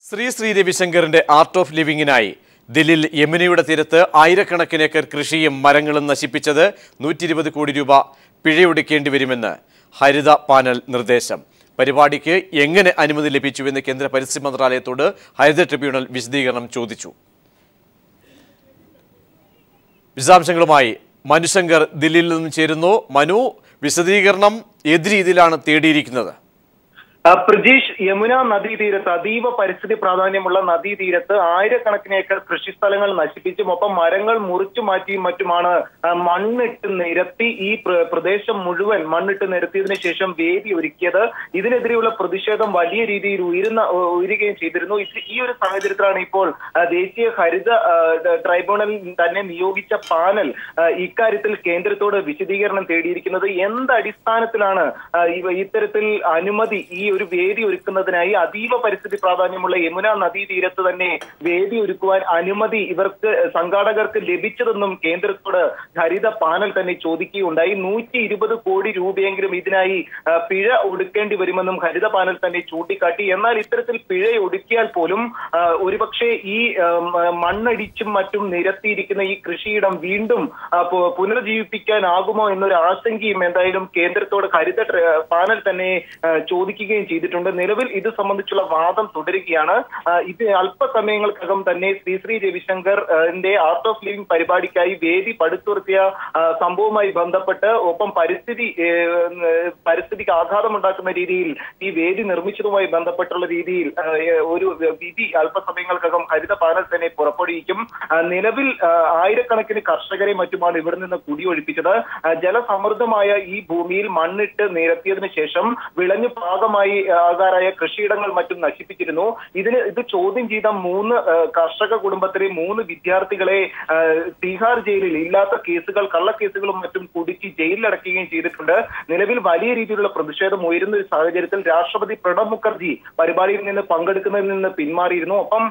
Shri രവിശങ്കറിന്റെ art of ലിവിംഗിനായി ദില്ലിയിൽ യമുനയുടെ തീരത്ത് ആയിരക്കണക്കിന് ഏക്കർ കൃഷിയും മരങ്ങളും നശിപ്പിച്ചത് 120 കോടി രൂപ പിഴയൊടുക്കേണ്ടി വരുമെന്ന് ഹരിത പാനൽ നിർദ്ദേശം. പരിപാടിക്ക് എങ്ങനെ അനുമതി ലഭിച്ചുവെന്ന് കേന്ദ്ര പരിസ്ഥിതി മന്ത്രാലയത്തോട് ഹരിത ട്രിബ്യൂണൽ വിശദീകരണം ചോദിച്ചു. വിശദാംശങ്ങളുമായി മനുശങ്കർ ദില്ലിയിൽ നിന്നും ചേരുന്നു. മനു, വിശദീകരണം ഏത് രീതിയിലാണ് തേടിയിരിക്കുന്നത്? പ്രജീഷ്, യമുന നദീതീരത്ത് അതീവ പരിസ്ഥിതി പ്രാധാന്യമുള്ള നദീതീരത്ത് ആയിരക്കണക്കിന് ഏക്കർ കൃഷിസ്ഥലങ്ങൾ നശിപ്പിച്ചും ഒപ്പം മരങ്ങൾ മുറിച്ചു മാറ്റിയും മറ്റുമാണ് മണ്ണിട്ട് നിരത്തി ഈ പ്രദേശം മുഴുവൻ മണ്ണിട്ട് നിരത്തിയതിനു ശേഷം വേദി ഒരുക്കിയത്. ഇതിനെതിരെയുള്ള പ്രതിഷേധം വലിയ രീതിയിൽ ഉയരുകയും ചെയ്തിരുന്നു. ഈ ഒരു സാഹചര്യത്തിലാണ് ഇപ്പോൾ ദേശീയ ഹരിത ട്രൈബ്യൂണൽ തന്നെ നിയോഗിച്ച പാനൽ ഇക്കാര്യത്തിൽ കേന്ദ്രത്തോട് വിശദീകരണം തേടിയിരിക്കുന്നത്. എന്തടിസ്ഥാനത്തിലാണ് ഇത്തരത്തിൽ അനുമതി ഈ ഒരു വേദി ഒരുക്കുന്നതിനായി അതീവ പരിസ്ഥിതി പ്രാധാന്യമുള്ള യമുന നദീതീരത്ത് തന്നെ വേദി ഒരുക്കുവാൻ അനുമതി ഇവർക്ക് സംഘാടകർക്ക് ലഭിച്ചതെന്നും കേന്ദ്രത്തോട് ഹരിത പാനൽ തന്നെ ചോദിക്കുകയുണ്ടായി. 120 കോടി രൂപയെങ്കിലും ഇതിനായി പിഴ ഒടുക്കേണ്ടി വരുമെന്നും ഹരിത പാനൽ തന്നെ ചൂണ്ടിക്കാട്ടി. എന്നാൽ ഇത്തരത്തിൽ പിഴ ഒടുക്കിയാൽ പോലും ഒരുപക്ഷെ ഈ മണ്ണടിച്ചും മറ്റും നിരത്തിയിരിക്കുന്ന ഈ കൃഷിയിടം വീണ്ടും പുനർജീവിപ്പിക്കാനാകുമോ എന്നൊരു ആശങ്കയും എന്തായാലും കേന്ദ്രത്തോട് ഹരിത പാനൽ തന്നെ ചോദിക്കുകയും ചെയ്തിട്ടുണ്ട്. നിലവിൽ ഇത് സംബന്ധിച്ചുള്ള വാദം തുടരുകയാണ്. ഇത് അല്പസമയങ്ങൾക്കകം തന്നെ ശ്രീ രവിശങ്കറിന്റെ ആർട്ട് ഓഫ് ലിവിംഗ് പരിപാടിക്കായി വേദി പടുത്തുയർത്തിയ സംഭവവുമായി ബന്ധപ്പെട്ട് ഒപ്പം പരിസ്ഥിതിക്ക് ആഘാതമുണ്ടാക്കുന്ന രീതിയിൽ ഈ വേദി നിർമ്മിച്ചതുമായി ബന്ധപ്പെട്ടുള്ള രീതിയിൽ ഒരു വിധി അല്പസമയങ്ങൾക്കകം ഹരിത പാനൽ തന്നെ പുറപ്പെടുവിക്കും. നിലവിൽ ആയിരക്കണക്കിന് കർഷകരെ മറ്റുമാണ് ഇവിടെ നിന്ന് കുടിയൊഴിപ്പിച്ചത്. ജലസമൃദ്ധമായ ഈ ഭൂമിയിൽ മണ്ണിട്ട് നിരത്തിയതിനു ശേഷം വിളഞ്ഞു പാകമായി ആകാരായ കൃഷിയിടങ്ങൾ മറ്റും നശിപ്പിച്ചിരുന്നു. ഇത് ചോദ്യം ചെയ്ത 3 കർഷക കുടുംബത്തിലെ 3 വിദ്യാർത്ഥികളെ തിഹാർ ജയിലിൽ ഇല്ലാത്ത കേസുകൾ കള്ളക്കേസുകളും മറ്റും കുടുക്കി ജയിലിലടക്കുകയും ചെയ്തിട്ടുണ്ട്. നിലവിൽ വലിയ രീതിയിലുള്ള പ്രതിഷേധം ഉയരുന്ന ഒരു സാഹചര്യത്തിൽ രാഷ്ട്രപതി പ്രണബ് മുഖർജി പരിപാടിയിൽ നിന്ന് പങ്കെടുക്കുന്നതിൽ നിന്ന് പിന്മാറിയിരുന്നു. ഒപ്പം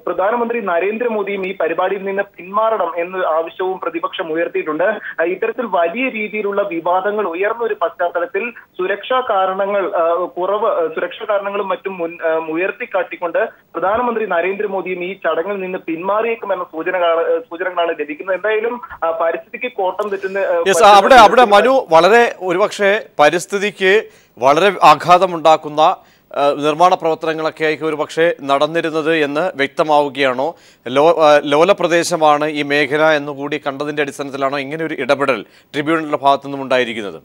പ്രധാനമന്ത്രി നരേന്ദ്രമോദിയും ഈ പരിപാടിയിൽ നിന്ന് പിന്മാറണം എന്ന ആവശ്യവും പ്രതിപക്ഷം ഉയർത്തിയിട്ടുണ്ട്. ഇത്തരത്തിൽ വലിയ രീതിയിലുള്ള വിവാദങ്ങൾ ഉയർന്ന ഒരു പശ്ചാത്തലത്തിൽ സുരക്ഷാ കാരണങ്ങളും മറ്റും ഉയർത്തിക്കാട്ടിക്കൊണ്ട് പ്രധാനമന്ത്രി നരേന്ദ്രമോദിയും ഈ ചടങ്ങിൽ നിന്ന് പിന്മാറിയേക്കുമെന്ന സൂചനകളാണ് ലഭിക്കുന്നത്. എന്തായാലും പരിസ്ഥിതിക്ക് കോട്ടം തെറ്റുന്ന അവിടെ മനു, വളരെ ഒരുപക്ഷെ പരിസ്ഥിതിക്ക് വളരെ ആഘാതമുണ്ടാക്കുന്ന നിർമ്മാണ പ്രവർത്തനങ്ങളൊക്കെ ആയിരിക്കും ഒരുപക്ഷെ നടന്നിരുന്നത് എന്ന് വ്യക്തമാവുകയാണോ? ലോല പ്രദേശമാണ് ഈ മേഖല എന്നുകൂടി കണ്ടതിന്റെ അടിസ്ഥാനത്തിലാണോ ഇങ്ങനെ ഒരു ഇടപെടൽ ട്രിബ്യൂണലിന്റെ ഭാഗത്തു നിന്നും ഉണ്ടായിരിക്കുന്നത്?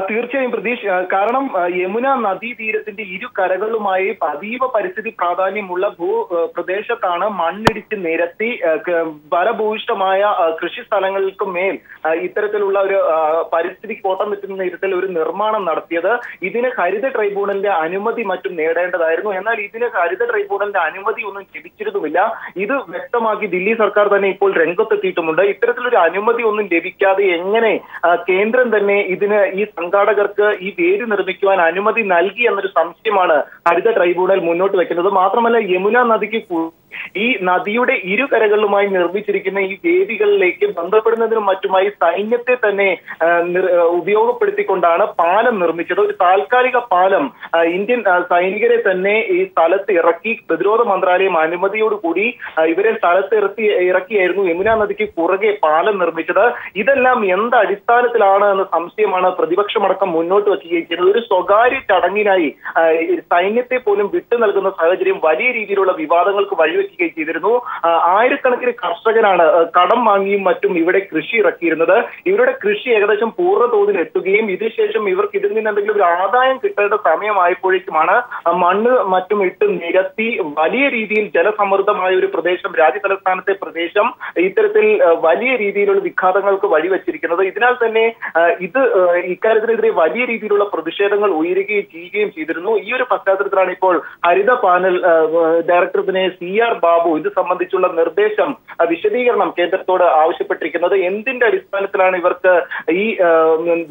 തീർച്ചയായും പ്രതീഷ്, കാരണം യമുന നദീതീരത്തിന്റെ ഇരു കരകളുമായി അതീവ പരിസ്ഥിതി പ്രാധാന്യമുള്ള പ്രദേശത്താണ് മണ്ണിടിച്ച് നിരത്തി ഫലഭൂയിഷ്ടമായ കൃഷി സ്ഥലങ്ങൾക്ക് മേൽ ഇത്തരത്തിലുള്ള ഒരു പരിസ്ഥിതി കോട്ടം തെറ്റുന്ന തരത്തിൽ ഒരു നിർമ്മാണം നടത്തിയത്. ഇതിന് ഹരിത ട്രൈബ്യൂണലിന്റെ അനുമതി മറ്റും നേടേണ്ടതായിരുന്നു. എന്നാൽ ഇതിന് ഹരിത ട്രൈബ്യൂണലിന്റെ അനുമതി ഒന്നും ലഭിച്ചിരുന്നുമില്ല. ഇത് വ്യക്തമാക്കി ദില്ലി സർക്കാർ തന്നെ ഇപ്പോൾ രംഗത്തെത്തിയിട്ടുമുണ്ട്. ഇത്തരത്തിലൊരു അനുമതി ഒന്നും ലഭിക്കാതെ എങ്ങനെ കേന്ദ്രം തന്നെ ഇതിന് ഈ സംഘാടകർക്ക് ഈ വേദി നിർമ്മിക്കുവാൻ അനുമതി നൽകി എന്നൊരു സംശയമാണ് ഹരിത ട്രൈബ്യൂണൽ മുന്നോട്ട് വെക്കുന്നത്. മാത്രമല്ല, യമുന നദിക്ക് ഈ നദിയുടെ ഇരു കരകളിലുമായി നിർമ്മിച്ചിരിക്കുന്ന ഈ വേദികളിലേക്ക് ബന്ധപ്പെടുന്നതിനും മറ്റുമായി സൈന്യത്തെ തന്നെ ഉപയോഗപ്പെടുത്തിക്കൊണ്ടാണ് പാലം നിർമ്മിച്ചത്. ഒരു താൽക്കാലിക പാലം ഇന്ത്യൻ സൈനികരെ തന്നെ ഈ സ്ഥലത്ത് ഇറക്കി പ്രതിരോധ മന്ത്രാലയം അനുമതിയോടുകൂടി ഇവരെ സ്ഥലത്ത് ഇറക്കിയായിരുന്നു യമുന നദിക്ക് കുറുകെ പാലം നിർമ്മിച്ചത്. ഇതെല്ലാം എന്ത് അടിസ്ഥാനത്തിലാണ് എന്ന സംശയമാണ് പ്രതിപക്ഷമടക്കം മുന്നോട്ട് വയ്ക്കുകയും ചെയ്യുന്നത്. ഒരു സ്വകാര്യ ചടങ്ങിനായി സൈന്യത്തെ പോലും വിട്ടു നൽകുന്ന സാഹചര്യം വലിയ രീതിയിലുള്ള വിവാദങ്ങൾക്ക് വഴിവെക്കുകയും ചെയ്തിരുന്നു. ആയിരക്കണക്കിന് കർഷകരാണ് കടം വാങ്ങിയും മറ്റും ഇവിടെ കൃഷി ഇറക്കിയിരുന്നത്. ഇവരുടെ കൃഷി ഏകദേശം പൂർണ്ണതോതിൽ എത്തുകയും ഇതിനുശേഷം ഇവർക്ക് ഇതിൽ നിന്ന് എന്തെങ്കിലും ഒരു ആദായം കിട്ടേണ്ട സമയമായപ്പോഴേക്കുമാണ് മണ്ണ് മറ്റും ഇട്ട് നിരത്തി വലിയ രീതിയിൽ ജലസമൃദ്ധമായ ഒരു പ്രദേശം, രാജ്യതലസ്ഥാനത്തെ പ്രദേശം ഇത്തരത്തിൽ വലിയ രീതിയിലുള്ള വിഘാതങ്ങൾക്ക് വഴിവെച്ചിരിക്കുന്നത്. ഇതിനാൽ തന്നെ ഇക്കാര്യത്തിനെതിരെ വലിയ രീതിയിലുള്ള പ്രതിഷേധങ്ങൾ ഉയരുകയും ചെയ്യുകയും ചെയ്തിരുന്നു. ഈ ഒരു പശ്ചാത്തലത്തിലാണ് ഇപ്പോൾ ഹരിത പാനൽ ഡയറക്ടറേറ്റിനെ CR ബാബു ഇത് സംബന്ധിച്ചുള്ള നിർദ്ദേശം വിശദീകരണം കേന്ദ്രത്തോട് ആവശ്യപ്പെട്ടിരിക്കുന്നത്. എന്തിന്റെ അടിസ്ഥാനത്തിലാണ് ഇവർക്ക് ഈ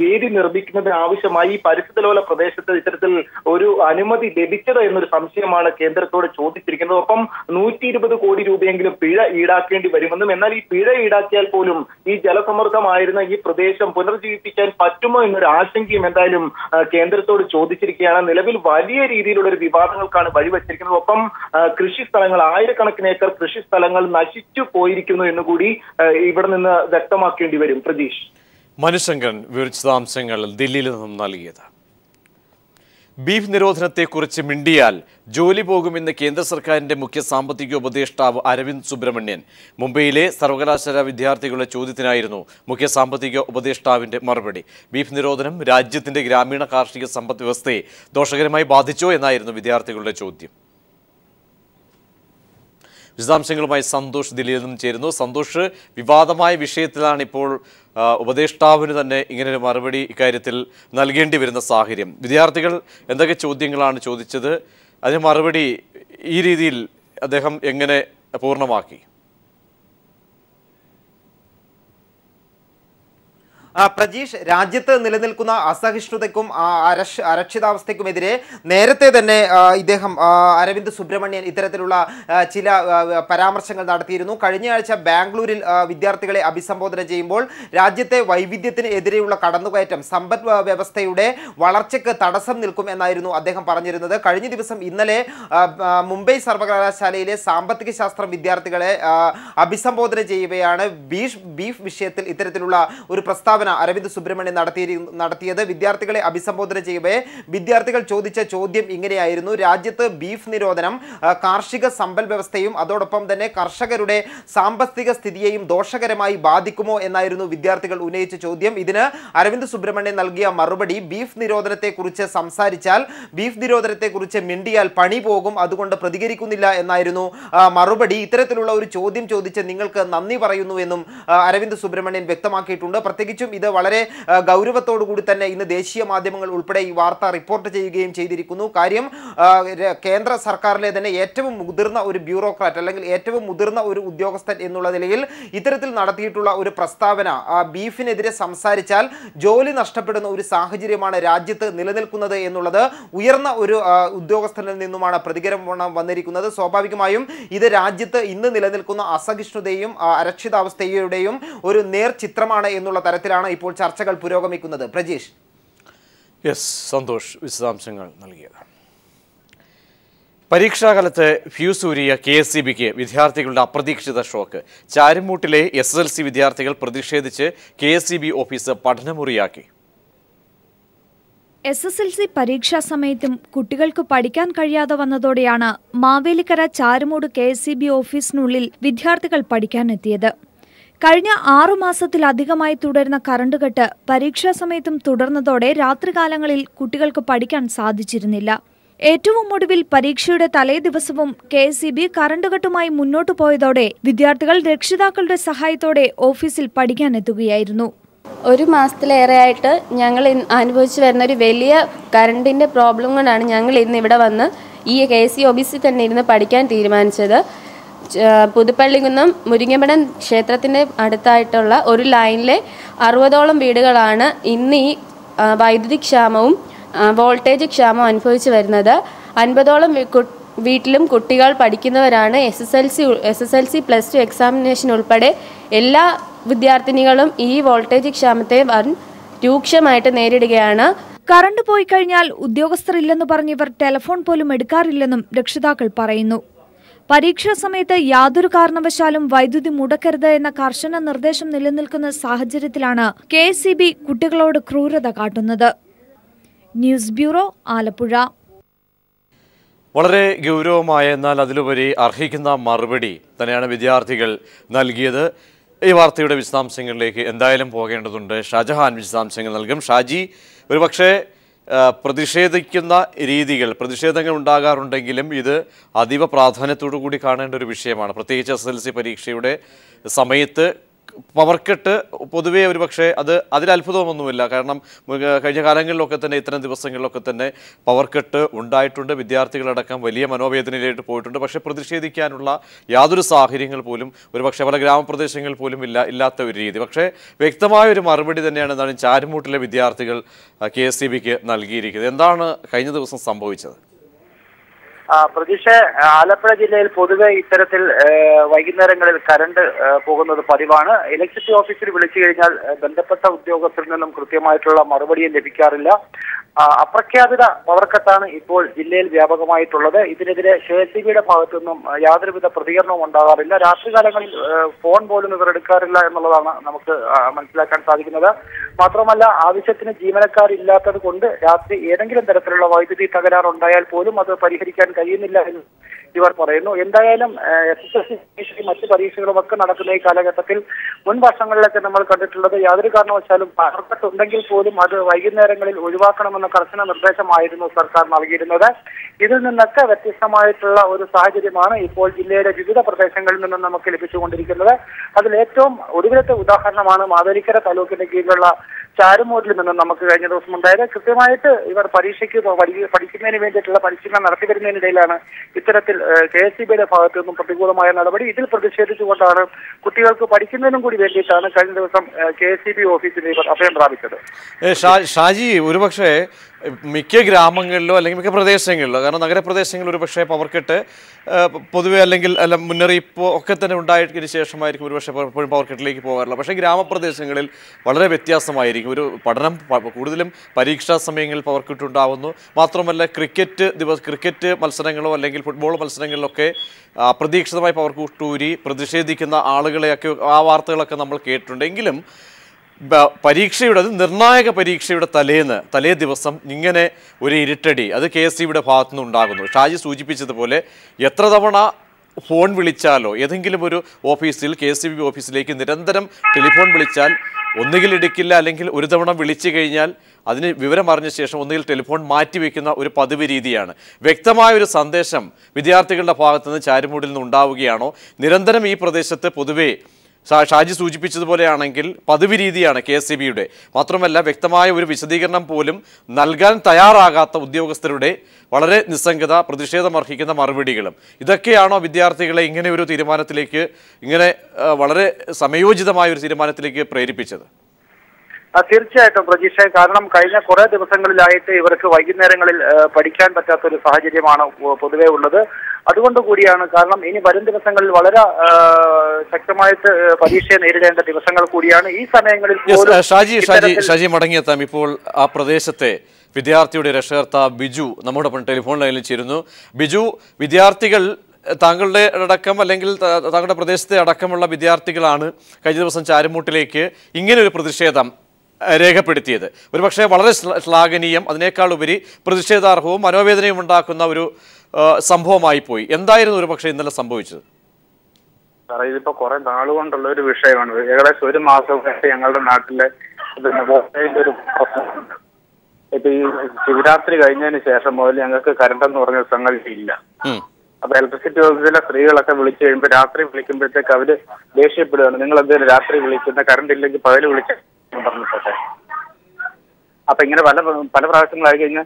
വേദി നിർമ്മിക്കുന്നതിന് ആവശ്യമായി ഈ പരിസ്ഥിതിലോല പ്രദേശത്ത് ഇത്തരത്തിൽ ഒരു അനുമതി ലഭിച്ചത് എന്നൊരു സംശയമാണ് കേന്ദ്രത്തോട് ചോദിച്ചിരിക്കുന്നത്. ഒപ്പം 120 കോടി രൂപയെങ്കിലും പിഴ ഈടാക്കേണ്ടി വരുമെന്നും, എന്നാൽ ഈ പിഴ ഈടാക്കിയാൽ പോലും ഈ ജലസമൃദ്ധമായിരുന്ന ഈ പ്രദേശം പുനർജീവിപ്പിക്കാൻ പറ്റുമോ എന്നൊരു ആശങ്കയും എന്തായാലും കേന്ദ്രത്തോട് ചോദിച്ചിരിക്കുകയാണ്. നിലവിൽ വലിയ രീതിയിലുള്ള ഒരു വിവാദങ്ങൾക്കാണ് വഴിവെച്ചിരിക്കുന്നത്. ഒപ്പം കൃഷി സ്ഥലങ്ങൾ, ആയിരക്കണക്കിന് ഏക്കർ കൃഷി സ്ഥലങ്ങൾ നശിച്ചു പോയിരിക്കുന്നു എന്നുകൂടി ഇവിടെ നിന്ന് വ്യക്തമാക്കേണ്ടി വരും. പ്രതീഷ്. മനുശങ്കരൻ വിശദാംശങ്ങൾ ദില്ലിയിൽ നിന്നും നൽകിയത്. ബീഫ് നിരോധനത്തെക്കുറിച്ച് മിണ്ടിയാൽ ജോലി പോകുമെന്ന് കേന്ദ്ര സർക്കാരിന്റെ മുഖ്യ സാമ്പത്തിക ഉപദേഷ്ടാവ് അരവിന്ദ് സുബ്രഹ്മണ്യൻ. മുംബൈയിലെ സർവകലാശാല വിദ്യാർത്ഥികളുടെ ചോദ്യത്തിനായിരുന്നു മുഖ്യ സാമ്പത്തിക ഉപദേഷ്ടാവിന്റെ മറുപടി. ബീഫ് നിരോധനം രാജ്യത്തിന്റെ ഗ്രാമീണ കാർഷിക സമ്പദ് വ്യവസ്ഥയെ ദോഷകരമായി ബാധിച്ചോ എന്നായിരുന്നു വിദ്യാർത്ഥികളുടെ ചോദ്യം. വിശദാംശങ്ങളുമായി സന്തോഷ് ദില്ലിയിൽ നിന്നും ചേരുന്നു. സന്തോഷ്, വിവാദമായ വിഷയത്തിലാണ് ഇപ്പോൾ ഉപദേഷ്ടാവിന് തന്നെ ഇങ്ങനൊരു മറുപടി ഇക്കാര്യത്തിൽ നൽകേണ്ടി വരുന്ന സാഹചര്യം. വിദ്യാർത്ഥികൾ എന്തൊക്കെ ചോദ്യങ്ങളാണ് ചോദിച്ചത്? അതിന് മറുപടി ഈ രീതിയിൽ അദ്ദേഹം എങ്ങനെ പൂർണ്ണമാക്കി? പ്രജീഷ്, രാജ്യത്ത് നിലനിൽക്കുന്ന അസഹിഷ്ണുതയ്ക്കും അരക്ഷിതാവസ്ഥയ്ക്കുമെതിരെ നേരത്തെ തന്നെ ഇദ്ദേഹം അരവിന്ദ് സുബ്രഹ്മണ്യൻ ഇത്തരത്തിലുള്ള ചില പരാമർശങ്ങൾ നടത്തിയിരുന്നു. കഴിഞ്ഞയാഴ്ച ബാംഗ്ലൂരിൽ വിദ്യാർത്ഥികളെ അഭിസംബോധന ചെയ്യുമ്പോൾ രാജ്യത്തെ വൈവിധ്യത്തിന് എതിരെയുള്ള കടന്നുകയറ്റം സമ്പദ് വ്യവസ്ഥയുടെ വളർച്ചയ്ക്ക് തടസ്സം നിൽക്കും എന്നായിരുന്നു അദ്ദേഹം പറഞ്ഞിരുന്നത്. കഴിഞ്ഞ ദിവസം ഇന്നലെ മുംബൈ സർവകലാശാലയിലെ സാമ്പത്തിക ശാസ്ത്രം വിദ്യാർത്ഥികളെ അഭിസംബോധന ചെയ്യുകയാണ് ബീഫ് വിഷയത്തിൽ ഇത്തരത്തിലുള്ള ഒരു പ്രസ്താവന അരവിന്ദ് സുബ്രഹ്മണ്യൻ നടത്തിയത്. വിദ്യാർത്ഥികളെ അഭിസംബോധന ചെയ്യവേ വിദ്യാർത്ഥികൾ ചോദിച്ച ചോദ്യം ഇങ്ങനെയായിരുന്നു: രാജ്യത്ത് ബീഫ് നിരോധനം കാർഷിക സമ്പൽ വ്യവസ്ഥയും അതോടൊപ്പം തന്നെ കർഷകരുടെ സാമ്പത്തിക സ്ഥിതിയെയും ദോഷകരമായി ബാധിക്കുമോ എന്നായിരുന്നു വിദ്യാർത്ഥികൾ ഉന്നയിച്ച ചോദ്യം. ഇതിന് അരവിന്ദ് സുബ്രഹ്മണ്യൻ നൽകിയ മറുപടി: ബീഫ് നിരോധനത്തെക്കുറിച്ച് സംസാരിച്ചാൽ, ബീഫ് നിരോധനത്തെക്കുറിച്ച് മിണ്ടിയാൽ പണി പോകും, അതുകൊണ്ട് പ്രതികരിക്കുന്നില്ല എന്നായിരുന്നു മറുപടി. ഇത്തരത്തിലുള്ള ഒരു ചോദ്യം ചോദിച്ച് നിങ്ങൾക്ക് നന്ദി പറയുന്നു എന്നും അരവിന്ദ് സുബ്രഹ്മണ്യൻ വ്യക്തമാക്കിയിട്ടുണ്ട്. പ്രത്യേകിച്ചും ഇത് വളരെ ഗൗരവത്തോടു കൂടി തന്നെ ഇന്ന് ദേശീയ മാധ്യമങ്ങൾ ഉൾപ്പെടെ ഈ വാർത്ത റിപ്പോർട്ട് ചെയ്യുകയും ചെയ്തിരിക്കുന്നു. കാര്യം കേന്ദ്ര സർക്കാരിലെ തന്നെ ഏറ്റവും മുതിർന്ന ഒരു ബ്യൂറോക്രാറ്റ് അല്ലെങ്കിൽ ഏറ്റവും മുതിർന്ന ഒരു ഉദ്യോഗസ്ഥൻ എന്നുള്ള നിലയിൽ ഇത്തരത്തിൽ നടത്തിയിട്ടുള്ള ഒരു പ്രസ്താവന, ബീഫിനെതിരെ സംസാരിച്ചാൽ ജോലി നഷ്ടപ്പെടുന്ന ഒരു സാഹചര്യമാണ് രാജ്യത്ത് നിലനിൽക്കുന്നത് എന്നുള്ളത് ഉയർന്ന ഒരു ഉദ്യോഗസ്ഥനിൽ നിന്നുമാണ് പ്രതികരണം വന്നിരിക്കുന്നത്. സ്വാഭാവികമായും ഇത് രാജ്യത്ത് ഇന്ന് നിലനിൽക്കുന്ന അസഹിഷ്ണുതയും അരക്ഷിതാവസ്ഥയുടെയും ഒരു നേർചിത്രമാണ് എന്നുള്ള തരത്തിലാണ് ഇപ്പോൾ ചർച്ചകൾ പുരോഗമിക്കുന്നത്. പ്രജീഷ്. യെസ്, സന്തോഷ് വിശദാംശങ്ങൾ നൽകിയത്. പരീക്ഷാകാലത്ത് ഫ്യൂസ് ഊരിയ KSEBിക്ക് വിദ്യാർത്ഥികളുടെ അപ്രതീക്ഷിത ഷോക്ക്. ചാരുമൂട്ടിലെ SSLC വിദ്യാർത്ഥികൾ പ്രതിഷേധിച്ച് KSEB ഓഫീസ് പഠനമുറിയാക്കി. SSLC പരീക്ഷാ സമയത്തും കുട്ടികൾക്ക് പഠിക്കാൻ കഴിയാതെ വന്നതോടെയാണ് മാവേലിക്കര ചാരുമൂട് KSEB ഓഫീസിനുള്ളിൽ വിദ്യാർത്ഥികൾ പഠിക്കാനെത്തിയത്. കഴിഞ്ഞ 6 മാസത്തിലധികമായി തുടരുന്ന കറണ്ട് കട്ട് പരീക്ഷാ സമയത്തും തുടർന്നതോടെ രാത്രികാലങ്ങളിൽ കുട്ടികൾക്ക് പഠിക്കാൻ സാധിച്ചിരുന്നില്ല. ഏറ്റവും ഒടുവിൽ പരീക്ഷയുടെ തലേ ദിവസവും KSEB കറണ്ട് കട്ടുമായി മുന്നോട്ടു പോയതോടെ വിദ്യാർത്ഥികൾ രക്ഷിതാക്കളുടെ സഹായത്തോടെ ഓഫീസിൽ പഠിക്കാനെത്തുകയായിരുന്നു. ഒരു മാസത്തിലേറെയായിട്ട് ഞങ്ങൾ അനുഭവിച്ചു വരുന്ന ഒരു വലിയ കറണ്ടിൻ്റെ പ്രോബ്ലം കൊണ്ടാണ് ഞങ്ങൾ ഇന്ന് ഇവിടെ വന്ന് ഈ KSE ഓഫീസിൽ തന്നെ ഇരുന്ന് പഠിക്കാൻ തീരുമാനിച്ചത്. പുതുപ്പള്ളികുന്നം മുരിങ്ങമടം ക്ഷേത്രത്തിൻ്റെ അടുത്തായിട്ടുള്ള ഒരു ലൈനിലെ 60ഓളം വീടുകളാണ് ഇന്ന് ഈ വൈദ്യുതി ക്ഷാമവും വോൾട്ടേജ് ക്ഷാമവും അനുഭവിച്ചു വരുന്നത്. 50ഓളം വീട്ടിലും കുട്ടികൾ പഠിക്കുന്നവരാണ്. SSLC +2 എക്സാമിനേഷൻ ഉൾപ്പെടെ എല്ലാ വിദ്യാർത്ഥിനികളും ഈ വോൾട്ടേജ് ക്ഷാമത്തെ രൂക്ഷമായിട്ട് നേരിടുകയാണ്. കറണ്ട് പോയി കഴിഞ്ഞാൽ ഉദ്യോഗസ്ഥരില്ലെന്ന് പറഞ്ഞിവർ ടെലിഫോൺ പോലും എടുക്കാറില്ലെന്നും രക്ഷിതാക്കൾ പറയുന്നു. പരീക്ഷാ സമയത്ത് യാതൊരു കാരണവശാലും വൈദ്യുതി മുടക്കരുത് എന്ന കർശന നിർദ്ദേശം നിലനിൽക്കുന്ന സാഹചര്യത്തിലാണ് KSEB കുട്ടികളോട് ക്രൂരത കാട്ടുന്നത്. News bureau, Alappuzha. വളരെ ഗൗരവമായ എന്നാൽ അതിലുപരി അർഹിക്കുന്ന മറുപടി തന്നെയാണ് വിദ്യാർത്ഥികൾ നൽകിയത്. ഈ വാർത്തയുടെ വിശദാംശങ്ങളിലേക്ക് എന്തായാലും പോകേണ്ടതുണ്ട്. ഷാജഹാൻ വിശദാംശങ്ങൾ നൽകും. ഷാജി, ഒരുപക്ഷെ പ്രതിഷേധിക്കുന്ന രീതികൾ, പ്രതിഷേധങ്ങൾ ഉണ്ടാകാറുണ്ടെങ്കിലും ഇത് അതീവ പ്രാധാന്യത്തോടു കൂടി കാണേണ്ട ഒരു വിഷയമാണ്. പ്രത്യേകിച്ച് SSLC പരീക്ഷയുടെ സമയത്ത് പവർ കട്ട് പൊതുവേ ഒരു പക്ഷേ അതിൽ അത്ഭുതമൊന്നുമില്ല. കാരണം കഴിഞ്ഞ കാലങ്ങളിലൊക്കെ തന്നെ ഇത്തരം ദിവസങ്ങളിലൊക്കെ തന്നെ പവർ കട്ട് ഉണ്ടായിട്ടുണ്ട്. വിദ്യാർത്ഥികളടക്കം വലിയ മനോവേദനയിലേക്ക് പോയിട്ടുണ്ട്. പക്ഷേ പ്രതിഷേധിക്കാനുള്ള യാതൊരു സാഹചര്യങ്ങൾ പോലും ഒരു പക്ഷേ പല ഗ്രാമപ്രദേശങ്ങളിൽ പോലും ഇല്ലാത്ത ഒരു രീതി. പക്ഷേ വ്യക്തമായ ഒരു മറുപടി തന്നെയാണ് എന്താണ് ചാരുമൂട്ടിലെ വിദ്യാർത്ഥികൾ KSEBിക്ക് നൽകിയിരിക്കുന്നത്. എന്താണ് കഴിഞ്ഞ ദിവസം സംഭവിച്ചത്? പ്രതീക്ഷ, ആലപ്പുഴ ജില്ലയിൽ പൊതുവെ ഇത്തരത്തിൽ വൈകുന്നേരങ്ങളിൽ കറണ്ട് പോകുന്നത് പതിവാണ്. ഇലക്ട്രിസിറ്റി ഓഫീസിൽ വിളിച്ചു കഴിഞ്ഞാൽ ബന്ധപ്പെട്ട ഉദ്യോഗസ്ഥരിൽ നിന്നും കൃത്യമായിട്ടുള്ള മറുപടിയും ലഭിക്കാറില്ല. അപ്രഖ്യാപിത പവർ കട്ടാണ് ഇപ്പോൾ ജില്ലയിൽ വ്യാപകമായിട്ടുള്ളത്. ഇതിനെതിരെ KSEBിയുടെ ഭാഗത്തു നിന്നും യാതൊരുവിധ പ്രതികരണവും ഉണ്ടാകാറില്ല. രാത്രികാലങ്ങളിൽ ഫോൺ പോലും ഇവർ എടുക്കാറില്ല എന്നുള്ളതാണ് നമുക്ക് മനസ്സിലാക്കാൻ സാധിക്കുന്നത്. മാത്രമല്ല, ആവശ്യത്തിന് ജീവനക്കാരില്ലാത്തത് കൊണ്ട് രാത്രി ഏതെങ്കിലും തരത്തിലുള്ള വൈദ്യുതി തകരാറുണ്ടായാൽ പോലും അത് പരിഹരിക്കാൻ കഴിയുന്നില്ല എന്ന് ഇവർ പറയുന്നു. എന്തായാലും SSLC മറ്റ് പരീക്ഷകളും ഒക്കെ നടക്കുന്ന ഈ കാലഘട്ടത്തിൽ മുൻ വർഷങ്ങളിലൊക്കെ നമ്മൾ കണ്ടിട്ടുള്ളത് യാതൊരു കാരണവശാലും പവർ കട്ട് ഉണ്ടെങ്കിൽ പോലും അത് വൈകുന്നേരങ്ങളിൽ ഒഴിവാക്കണമെന്ന കർശന നിർദ്ദേശമായിരുന്നു സർക്കാർ നൽകിയിരുന്നത്. ഇതിൽ നിന്നൊക്കെ വ്യത്യസ്തമായിട്ടുള്ള ഒരു സാഹചര്യമാണ് ഇപ്പോൾ ജില്ലയിലെ വിവിധ പ്രദേശങ്ങളിൽ നിന്നും നമുക്ക് ലഭിച്ചുകൊണ്ടിരിക്കുന്നത്. അതിൽ ഏറ്റവും ഒടുവിലത്തെ ഉദാഹരണമാണ് മാവേലിക്കര താലൂക്കിന്റെ കീഴിലുള്ള ചാരുമൂരിൽ നിന്നും നമുക്ക് കഴിഞ്ഞ ദിവസം ഉണ്ടായത്. കൃത്യമായിട്ട് ഇവർ പരീക്ഷയ്ക്ക് പഠിക്കുന്നതിന് വേണ്ടിയിട്ടുള്ള പരിശീലനം നടത്തി വരുന്നതിനിടയിലാണ് ഇത്തരത്തിൽ KSEBിയുടെ ഭാഗത്തു നിന്നും പ്രതികൂലമായ നടപടി. ഇതിൽ പ്രതിഷേധിച്ചുകൊണ്ടാണ് കുട്ടികൾക്ക് പഠിക്കുന്നതിനും കൂടി വേണ്ടിയിട്ടാണ് കഴിഞ്ഞ ദിവസം KSEB ഓഫീസിൽ ഇവർ അഭയം പ്രാപിച്ചത്. ഷാജി, ഒരുപക്ഷെ മിക്ക ഗ്രാമങ്ങളിലോ അല്ലെങ്കിൽ മിക്ക പ്രദേശങ്ങളിലോ, കാരണം നഗരപ്രദേശങ്ങളിൽ ഒരുപക്ഷെ പവർ കട്ട് പൊതുവെ അല്ലെങ്കിൽ മുന്നറിയിപ്പോ ഒക്കെ തന്നെ ഉണ്ടായതിനു ശേഷമായിരിക്കും ഒരുപക്ഷെ പലപ്പോഴും പവർ കട്ടിലേക്ക് പോകാറില്ല. പക്ഷേ ഗ്രാമപ്രദേശങ്ങളിൽ വളരെ വ്യത്യാസമായിരിക്കും. ഒരു പഠനം കൂടുതലും പരീക്ഷാ സമയങ്ങളിൽ പവർ കട്ട് ഉണ്ടാവുന്നു. മാത്രമല്ല ക്രിക്കറ്റ് മത്സരങ്ങളോ അല്ലെങ്കിൽ ഫുട്ബോൾ മത്സരങ്ങളിലൊക്കെ അപ്രതീക്ഷിതമായി പവർ കട്ടൂരി പ്രതിഷേധിക്കുന്ന ആളുകളെയൊക്കെ ആ വാർത്തകളൊക്കെ നമ്മൾ കേട്ടിട്ടുണ്ട്. എങ്കിലും പരീക്ഷയുടെ നിർണായക പരീക്ഷയുടെ തലേ ദിവസം ഇങ്ങനെ ഒരു ഇരുട്ടടി അത് KSEBിയുടെ ഭാഗത്തുനിന്ന് ഉണ്ടാകുന്നു. ഷാജി സൂചിപ്പിച്ചതുപോലെ എത്ര തവണ ഫോൺ വിളിച്ചാലോ ഏതെങ്കിലും ഒരു ഓഫീസിൽ KSEB ഓഫീസിലേക്ക് നിരന്തരം ടെലിഫോൺ വിളിച്ചാൽ ഒന്നുകിൽ എടുക്കില്ല, അല്ലെങ്കിൽ ഒരു തവണ വിളിച്ചു കഴിഞ്ഞാൽ അതിന് വിവരം അറിഞ്ഞ ശേഷം ഒന്നുകിൽ ടെലിഫോൺ മാറ്റിവെക്കുന്ന ഒരു പതിവ് രീതിയാണ്. വ്യക്തമായൊരു സന്ദേശം വിദ്യാർത്ഥികളുടെ ഭാഗത്തുനിന്ന് ചാരുമൂടിൽ നിന്ന് ഉണ്ടാവുകയാണോ? നിരന്തരം ഈ പ്രദേശത്ത് പൊതുവേ ഷാജി സൂചിപ്പിച്ചതുപോലെയാണെങ്കിൽ പതിവ് രീതിയാണ് KSEBിയുടെ. മാത്രമല്ല വ്യക്തമായ ഒരു വിശദീകരണം പോലും നൽകാൻ തയ്യാറാകാത്ത ഉദ്യോഗസ്ഥരുടെ വളരെ നിസ്സംഗത, പ്രതിഷേധമർഹിക്കുന്ന മറുപടികളും ഇതൊക്കെയാണോ വിദ്യാർത്ഥികളെ ഇങ്ങനെ ഒരു തീരുമാനത്തിലേക്ക്, ഇങ്ങനെ വളരെ സമയോചിതമായ ഒരു തീരുമാനത്തിലേക്ക് പ്രേരിപ്പിച്ചത്? തീർച്ചയായിട്ടും പ്രതീക്ഷ, കാരണം കഴിഞ്ഞ കുറെ ദിവസങ്ങളിലായിട്ട് ഇവർക്ക് വൈകുന്നേരങ്ങളിൽ പഠിക്കാൻ പറ്റാത്തൊരു സാഹചര്യമാണ് പൊതുവെ ഉള്ളത്. അതുകൊണ്ട് കൂടിയാണ്, കാരണം ഇനി വരും ദിവസങ്ങളിൽ വളരെ ശക്തമായിട്ട് പരീക്ഷയെ നേരിടേണ്ട ദിവസങ്ങൾ കൂടിയാണ്. ഈ സമയങ്ങളിൽ ഷാജി മടങ്ങിയെത്താം. ഇപ്പോൾ ആ പ്രദേശത്തെ വിദ്യാർത്ഥിയുടെ രക്ഷകർത്താവ് ബിജു നമ്മോടൊപ്പം ടെലിഫോൺ ലൈനിൽ ചേരുന്നു. ബിജു, വിദ്യാർത്ഥികൾ താങ്കളുടെ അടക്കം അല്ലെങ്കിൽ താങ്കളുടെ പ്രദേശത്തെ അടക്കമുള്ള വിദ്യാർത്ഥികളാണ് കഴിഞ്ഞ ദിവസം ചാരുമൂട്ടിലേക്ക് ഇങ്ങനെ ഒരു പ്രതിഷേധം രേഖപ്പെടുത്തിയത്. ഒരുപക്ഷെ വളരെ ശ്ലാഘനീയം, അതിനേക്കാൾ ഉപരി പ്രതിഷേധാർഹവും മനോവേദനയും ഉണ്ടാക്കുന്ന ഒരു സംഭവമായി പോയി. എന്തായിരുന്നു ഒരുപക്ഷെ ഇന്നലെ സംഭവിച്ചത്? സാറേ, ഇതിപ്പോ കുറെ നാളുകൊണ്ടുള്ള ഒരു വിഷയമാണ്. ഏകദേശം ഒരു മാസമായിട്ട് ഞങ്ങളുടെ നാട്ടിലെ ഒരു പ്രശ്നമുണ്ട്. ഇപ്പൊ ഈ ശിവരാത്രി കഴിഞ്ഞതിന് ശേഷം മുതൽ ഞങ്ങൾക്ക് കറണ്ട് എന്ന് പറഞ്ഞ സംഗതി ഇല്ല. അപ്പൊ ഇലക്ട്രിസിറ്റി ഓഫീസിലെ സ്ത്രീകളൊക്കെ വിളിച്ചു കഴിയുമ്പോൾ രാത്രി വിളിക്കുമ്പോഴത്തേക്ക് അവര് ദേഷ്യപ്പെടുകയാണ്. നിങ്ങൾ എന്തെങ്കിലും രാത്രി വിളിക്കുന്ന, കറണ്ട് ഇല്ലെങ്കിൽ പകല് വിളിച്ച പറഞ്ഞിട്ടെ. അപ്പൊ ഇങ്ങനെ പല പ്രാവശ്യങ്ങളായി കഴിഞ്ഞാൽ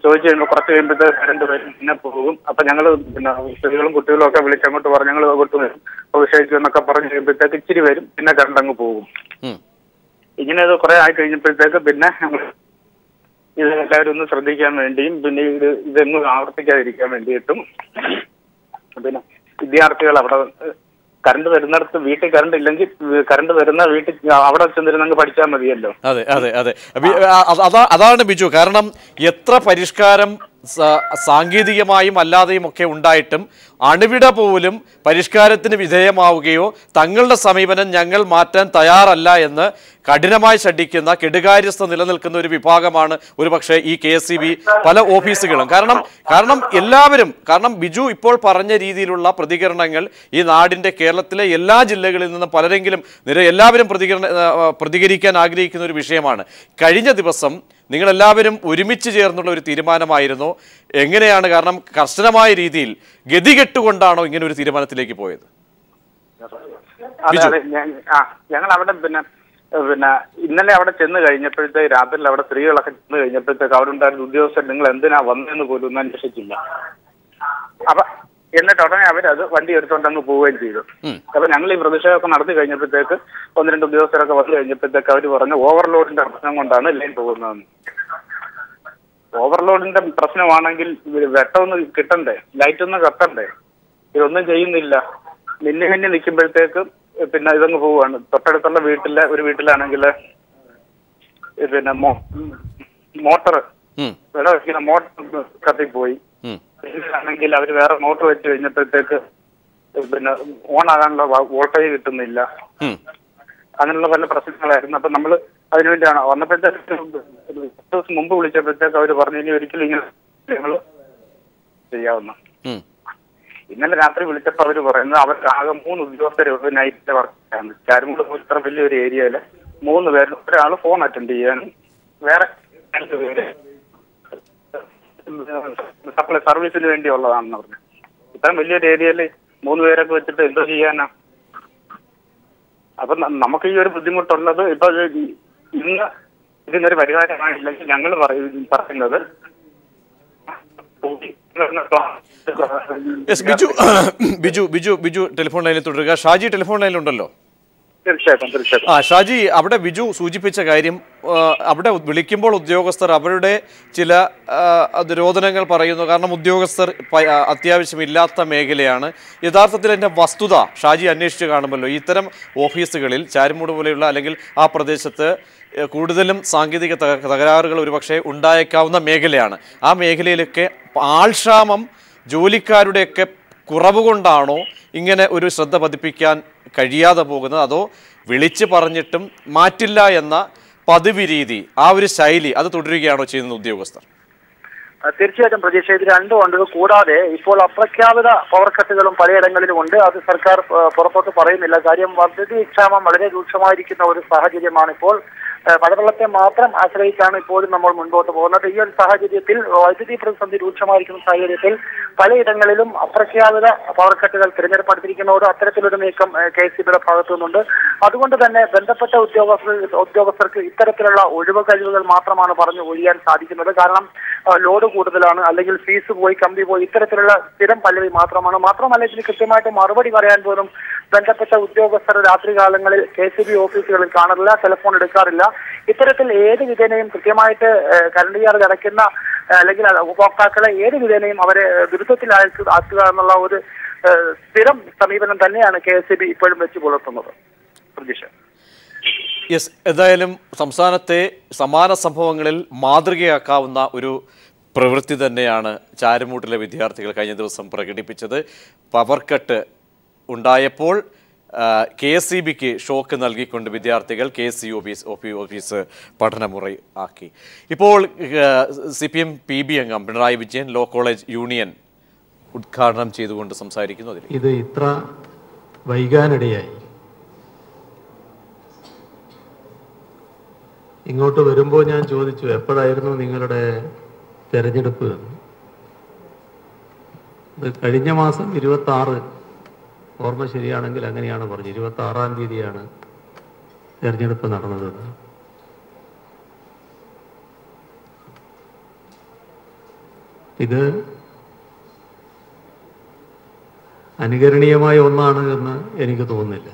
ചോദിച്ചു കഴിയുമ്പോൾ കുറച്ച് കഴിയുമ്പോഴത്തേക്ക് കറണ്ട് വരും, പിന്നെ പോകും. അപ്പൊ ഞങ്ങൾ പിന്നെ സ്ത്രീകളും കുട്ടികളും ഒക്കെ വിളിച്ചങ്ങോട്ട് പറഞ്ഞു ഞങ്ങൾ അങ്ങോട്ട് വരും വിഷയിച്ചു എന്നൊക്കെ പറഞ്ഞു കഴിയുമ്പോഴത്തേക്ക് ഇച്ചിരി വരും, പിന്നെ കറണ്ട് അങ്ങ് പോകും. ഇങ്ങനെ ഇത് കുറെ ആയി കഴിഞ്ഞപ്പോഴത്തേക്ക് പിന്നെ ഞങ്ങൾ ഇതെല്ലാവരും ഒന്ന് ശ്രദ്ധിക്കാൻ വേണ്ടിയും പിന്നെ ഇതൊന്നും ആവർത്തിക്കാതിരിക്കാൻ വേണ്ടിയിട്ടും പിന്നെ വിദ്യാർത്ഥികൾ അവിടെ കറണ്ട് വരുന്നിടത്ത് വീട്ടിൽ കറണ്ട് ഇല്ലെങ്കിൽ കറണ്ട് വരുന്ന വീട്ടിൽ അവിടെ ചെന്നിരുന്നെങ്കിൽ പഠിച്ചാൽ മതിയല്ലോ. അതെ അതെ അതെ അതാണ് ബിജു. കാരണം എത്ര പരിഷ്കാരം സാങ്കേതികമായും അല്ലാതെയും ഒക്കെ ഉണ്ടായിട്ടും അണുവിട പോലും പരിഷ്കാരത്തിന് വിധേയമാവുകയോ തങ്ങളുടെ സമീപനം ഞങ്ങൾ മാറ്റാൻ തയ്യാറല്ല എന്ന് കഠിനമായി ശഠിക്കുന്ന കെടുകാര്യസ്ഥ നിലനിൽക്കുന്ന ഒരു വിഭാഗമാണ് ഒരുപക്ഷെ ഈ KSEB പല ഓഫീസുകളും. കാരണം എല്ലാവരും, കാരണം ബിജു ഇപ്പോൾ പറഞ്ഞ രീതിയിലുള്ള പ്രതികരണങ്ങൾ ഈ നാടിൻ്റെ കേരളത്തിലെ എല്ലാ ജില്ലകളിൽ നിന്നും പലരെങ്കിലും എല്ലാവരും പ്രതികരിക്കാൻ ആഗ്രഹിക്കുന്ന ഒരു വിഷയമാണ്. കഴിഞ്ഞ ദിവസം നിങ്ങളെല്ലാവരും ഒരുമിച്ച് ചേർന്നുള്ള ഒരു തീരുമാനമായിരുന്നു. എങ്ങനെയാണ്, കാരണം കർശനമായ രീതിയിൽ ഗതികെട്ടുകൊണ്ടാണോ ഇങ്ങനെ ഒരു തീരുമാനത്തിലേക്ക് പോയത്? അതെ അതെ ഞങ്ങൾ അവിടെ പിന്നെ ഇന്നലെ അവിടെ ചെന്ന് കഴിഞ്ഞപ്പോഴത്തേക്ക് രാത്രിയിൽ അവിടെ സ്ത്രീകളൊക്കെ ചെന്ന് കഴിഞ്ഞപ്പോഴത്തേക്ക് അവിടെ ഉണ്ടായിരുന്ന ഉദ്യോഗസ്ഥർ നിങ്ങൾ എന്തിനാ വന്നതെന്ന് പോലും ഒന്നും അന്വേഷിച്ചില്ല. അപ്പൊ എന്നിട്ട് ഉടനെ അവരത് വണ്ടി എടുത്തുകൊണ്ട് അങ്ങ് പോവുകയും ചെയ്തു. അപ്പൊ ഞങ്ങൾ ഈ പ്രതിഷേധമൊക്കെ നടത്തി കഴിഞ്ഞപ്പോഴത്തേക്ക് 1-2 ഉദ്യോഗസ്ഥരൊക്കെ വന്നു കഴിഞ്ഞപ്പോഴത്തേക്ക് അവർ പറഞ്ഞു ഓവർലോഡിന്റെ പ്രശ്നം കൊണ്ടാണ് ലൈൻ പോകുന്നതെന്ന്. ഓവർലോഡിന്റെ പ്രശ്നമാണെങ്കിൽ വെട്ടമൊന്ന് കിട്ടണ്ടേ, ലൈറ്റ് ഒന്ന് കത്തണ്ടേ, ഇതൊന്നും ചെയ്യുന്നില്ല. മിന്നി നിൽക്കുമ്പോഴത്തേക്ക് പിന്നെ ഇതങ്ങ് പോവുകയാണ്. തൊട്ടടുത്തുള്ള ഒരു വീട്ടിലാണെങ്കിൽ പിന്നെ മോട്ടർ വെള്ളം വയ്ക്കുന്ന മോട്ടർ കത്തിപ്പോയി. ആണെങ്കിൽ അവർ വേറെ മോട്ടർ വെച്ച് കഴിഞ്ഞപ്പോഴത്തേക്ക് പിന്നെ ഓൺ ആകാനുള്ള വോൾട്ടേജ് കിട്ടുന്നില്ല. അങ്ങനെയുള്ള പല പ്രശ്നങ്ങളായിരുന്നു. അപ്പൊ നമ്മൾ അതിനുവേണ്ടിയാണ് വന്നപ്പോഴത്തേക്ക് ദിവസം മുമ്പ് വിളിച്ചപ്പോഴത്തേക്ക് അവർ പറഞ്ഞു ഇനി ഒരിക്കലും ഇങ്ങനെ ഞങ്ങൾ ചെയ്യാവുന്ന. ഇന്നലെ രാത്രി വിളിച്ചപ്പോൾ അവർ പറയുന്നത് അവർക്ക് ആകെ 3 ഉദ്യോഗസ്ഥരെ നൈറ്റിലെ വർക്കാണ്. ചാരുമൂട് ഇത്ര വലിയൊരു ഏരിയയില് 3 പേര്, ഒരാൾ ഫോൺ അറ്റൻഡ് ചെയ്യാനും വേറെ 2 പേര് സപ്ലൈ സർവീസിന് വേണ്ടിയുള്ളതാണെന്ന് പറഞ്ഞു. ഇത്രയും വലിയൊരു ഏരിയയിൽ 3 പേരൊക്കെ വെച്ചിട്ട് എന്തോ ചെയ്യാനാ? അപ്പൊ നമുക്ക് ഈ ഒരു ബുദ്ധിമുട്ടുള്ളത് ഇപ്പൊ ഇന്ന് ഇതിനൊരു പരിഹാരമായില്ലെങ്കിൽ ഞങ്ങൾ പറയുന്നത് ബിജു ടെലിഫോൺ ലൈനിൽ തുടരുക. ഷാജി ടെലിഫോൺ ലൈനിലുണ്ടല്ലോ. തീർച്ചയായിട്ടും. ഷാജി, അവിടെ ബിജു സൂചിപ്പിച്ച കാര്യം, അവിടെ വിളിക്കുമ്പോൾ ഉദ്യോഗസ്ഥർ അവരുടെ ചില നിരോധനങ്ങൾ പറയുന്നു. കാരണം ഉദ്യോഗസ്ഥർ അത്യാവശ്യമില്ലാത്ത മേഖലയാണ്. യഥാർത്ഥത്തിൽ എൻ്റെ വസ്തുത ഷാജി അന്വേഷിച്ച് കാണുമല്ലോ. ഇത്തരം ഓഫീസുകളിൽ ചാരുമൂട് പോലെയുള്ള അല്ലെങ്കിൽ ആ പ്രദേശത്ത് കൂടുതലും സാങ്കേതിക തകരാറുകൾ ഒരുപക്ഷെ ഉണ്ടായേക്കാവുന്ന മേഖലയാണ്. ആ മേഖലയിലൊക്കെ ആൾക്ഷാമം, ജോലിക്കാരുടെയൊക്കെ കുറവ് കൊണ്ടാണോ ഇങ്ങനെ ഒരു ശ്രദ്ധ പതിപ്പിക്കാൻ കഴിയാതെ പോകുന്നത്? അതോ വിളിച്ച് പറഞ്ഞിട്ടും മാറ്റില്ല എന്ന പതിവ് രീതി, ആ ഒരു ശൈലി അത് തുടരുകയാണോ ചെയ്യുന്ന ഉദ്യോഗസ്ഥർ? തീർച്ചയായിട്ടും പ്രതീക്ഷ, ഇത് രണ്ടും ഉണ്ട്. കൂടാതെ ഇപ്പോൾ അപ്രഖ്യാപിത പവർ കട്ടുകളും പലയിടങ്ങളിലും ഉണ്ട്. അത് സർക്കാർ പുറത്തോട്ട് പറയുന്നില്ല. കാര്യം വൈദ്യുതി ക്ഷാമം വളരെ രൂക്ഷമായിരിക്കുന്ന ഒരു സാഹചര്യമാണ് ഇപ്പോൾ. മഴവെള്ളത്തെ മാത്രം ആശ്രയിച്ചാണ് ഇപ്പോഴും നമ്മൾ മുൻപോട്ട് പോകുന്നത്. ഈ ഒരു സാഹചര്യത്തിൽ വൈദ്യുതി പ്രതിസന്ധി രൂക്ഷമായിരിക്കുന്ന സാഹചര്യത്തിൽ പലയിടങ്ങളിലും അപ്രഖ്യാപിത പവർ കട്ടുകൾ തിരഞ്ഞെടുപ്പ് അടുത്തിരിക്കുന്നതോട് അത്തരത്തിലൊരു നീക്കം KSEBിയുടെ ഭാഗത്തു നിന്നുണ്ട്. അതുകൊണ്ട് തന്നെ ബന്ധപ്പെട്ട ഉദ്യോഗസ്ഥർക്ക് ഇത്തരത്തിലുള്ള ഒഴിവ് കഴിവുകൾ മാത്രമാണ് പറഞ്ഞു ഒഴിയാൻ സാധിക്കുന്നത്. കാരണം ലോഡ് കൂടുതലാണ്, അല്ലെങ്കിൽ ഫീസ് പോയി, കമ്പി പോയി, ഇത്തരത്തിലുള്ള സ്ഥിരം പല്ലവി മാത്രമല്ല ഇതിന് കൃത്യമായിട്ട് മറുപടി പറയാൻ പോലും ബന്ധപ്പെട്ട ഉദ്യോഗസ്ഥർ രാത്രികാലങ്ങളിൽ KSEB ഓഫീസുകളിൽ കാണാറില്ല, ടെലിഫോൺ എടുക്കാറില്ല. ഇത്തരത്തിൽ ഏത് വിധേനയും കൃത്യമായിട്ട് കറണ്ട് ചാർജ് അടയ്ക്കുന്ന അല്ലെങ്കിൽ ഉപഭോക്താക്കളെ ഏത് വിധേനയും അവരെ ദുരിതത്തിലാക്കുക എന്നുള്ള ഒരു സ്ഥിരം സമീപനം തന്നെയാണ് KSEB ഇപ്പോഴും വെച്ച് പുലർത്തുന്നത്. പ്രതീക്ഷ. യെസ്, എന്തായാലും സംസ്ഥാനത്തെ സമാന സംഭവങ്ങളിൽ മാതൃകയാക്കാവുന്ന ഒരു പ്രവൃത്തി തന്നെയാണ് ചാരുമൂട്ടിലെ വിദ്യാർത്ഥികൾ കഴിഞ്ഞ ദിവസം പ്രകടിപ്പിച്ചത്. പവർ കട്ട് ഉണ്ടായപ്പോൾ KSEBക്ക് ഷോക്ക് നൽകിക്കൊണ്ട് വിദ്യാർത്ഥികൾ KSE ഓഫീസ് പഠനമുറി ആക്കി. ഇപ്പോൾ CPM PB അംഗം Pinarayi Vijayan law college union ഉദ്ഘാടനം ചെയ്തുകൊണ്ട് സംസാരിക്കുന്നു. ഇത് ഇത്ര വൈകാനിടയായി. ഇങ്ങോട്ട് വരുമ്പോൾ ഞാൻ ചോദിച്ചു എപ്പോഴായിരുന്നു നിങ്ങളുടെ തെരഞ്ഞെടുപ്പ് എന്ന്. കഴിഞ്ഞ മാസം 26, ഓർമ്മ ശരിയാണെങ്കിൽ അങ്ങനെയാണ് പറഞ്ഞു, 26-ാം തീയതിയാണ് തെരഞ്ഞെടുപ്പ് നടന്നതെന്ന്. ഇത് അനുകരണീയമായ ഒന്നാണ് എന്ന് എനിക്ക് തോന്നുന്നില്ല.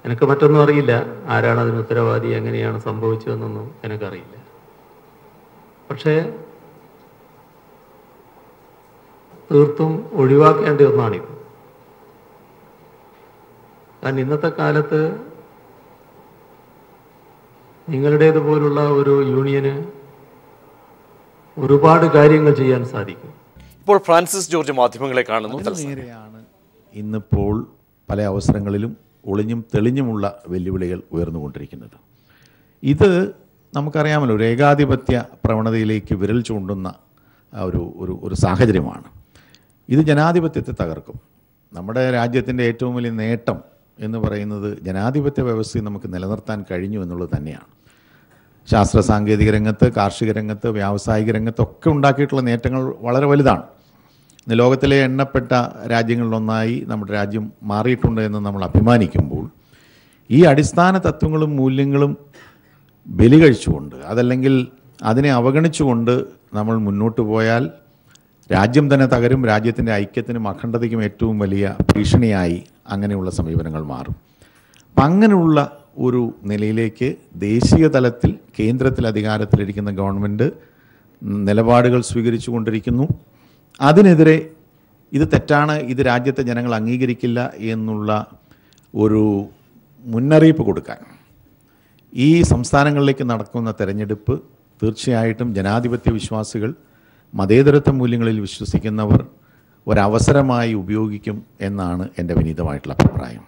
എനിക്ക് മറ്റൊന്നും അറിയില്ല, ആരാണ് അതിന് ഉത്തരവാദി, എങ്ങനെയാണ് സംഭവിച്ചതെന്നൊന്നും എനിക്കറിയില്ല. പക്ഷേ തീർത്തും ഒഴിവാക്കേണ്ട ഒന്നാണിത്. കാരണം ഇന്നത്തെ കാലത്ത് നിങ്ങളുടേതുപോലുള്ള ഒരു യൂണിയന് ഒരുപാട് കാര്യങ്ങൾ ചെയ്യാൻ സാധിക്കും. ഇപ്പോൾ ഫ്രാൻസിസ് ജോർജ് മാധ്യമങ്ങളെ കാണുന്നു. ഇന്നിപ്പോൾ പല അവസരങ്ങളിലും ഒളിഞ്ഞും തെളിഞ്ഞുമുള്ള വെല്ലുവിളികൾ ഉയർന്നുകൊണ്ടിരിക്കുന്നത്. ഇത് നമുക്കറിയാമല്ലോ, ഒരു ഏകാധിപത്യ പ്രവണതയിലേക്ക് വിരൽ ചൂണ്ടുന്ന ഒരു സാഹചര്യമാണ്. ഇത് ജനാധിപത്യത്തെ തകർക്കും. നമ്മുടെ രാജ്യത്തിൻ്റെ ഏറ്റവും വലിയ നേട്ടം എന്ന് പറയുന്നത് ജനാധിപത്യ വ്യവസ്ഥയെ നമുക്ക് നിലനിർത്താൻ കഴിഞ്ഞു എന്നുള്ളത് തന്നെയാണ്. ശാസ്ത്ര സാങ്കേതിക രംഗത്ത്, കാർഷിക രംഗത്ത്, വ്യാവസായിക രംഗത്തൊക്കെ ഉണ്ടാക്കിയിട്ടുള്ള നേട്ടങ്ങൾ വളരെ വലുതാണ്. ഇന്ന് ലോകത്തിലെ എണ്ണപ്പെട്ട രാജ്യങ്ങളിലൊന്നായി നമ്മുടെ രാജ്യം മാറിയിട്ടുണ്ട് എന്ന് നമ്മൾ അഭിമാനിക്കുമ്പോൾ ഈ അടിസ്ഥാന തത്വങ്ങളും മൂല്യങ്ങളും ബലി കഴിച്ചുകൊണ്ട് അതല്ലെങ്കിൽ അതിനെ അവഗണിച്ചുകൊണ്ട് നമ്മൾ മുന്നോട്ട് പോയാൽ രാജ്യം തന്നെ തകരും. രാജ്യത്തിൻ്റെ ഐക്യത്തിനും അഖണ്ഡതയ്ക്കും ഏറ്റവും വലിയ ഭീഷണിയായി അങ്ങനെയുള്ള സമീപനങ്ങൾ മാറും. അപ്പം അങ്ങനെയുള്ള ഒരു നിലയിലേക്ക് ദേശീയ തലത്തിൽ കേന്ദ്രത്തിൽ അധികാരത്തിലിരിക്കുന്ന ഗവൺമെൻറ് നിലപാടുകൾ സ്വീകരിച്ചു കൊണ്ടിരിക്കുന്നു. അതിനെതിരെ ഇത് തെറ്റാണ്, ഇത് രാജ്യത്തെ ജനങ്ങൾ അംഗീകരിക്കില്ല എന്നുള്ള ഒരു മുന്നറിയിപ്പ് കൊടുക്കാൻ ഈ സംസ്ഥാനങ്ങളിലേക്ക് നടക്കുന്ന തെരഞ്ഞെടുപ്പ് തീർച്ചയായിട്ടും ജനാധിപത്യ വിശ്വാസികൾ, മതേതരത്വ മൂല്യങ്ങളിൽ വിശ്വസിക്കുന്നവർ ഒരവസരമായി ഉപയോഗിക്കും എന്നാണ് എൻ്റെ വിനീതമായിട്ടുള്ള അഭിപ്രായം.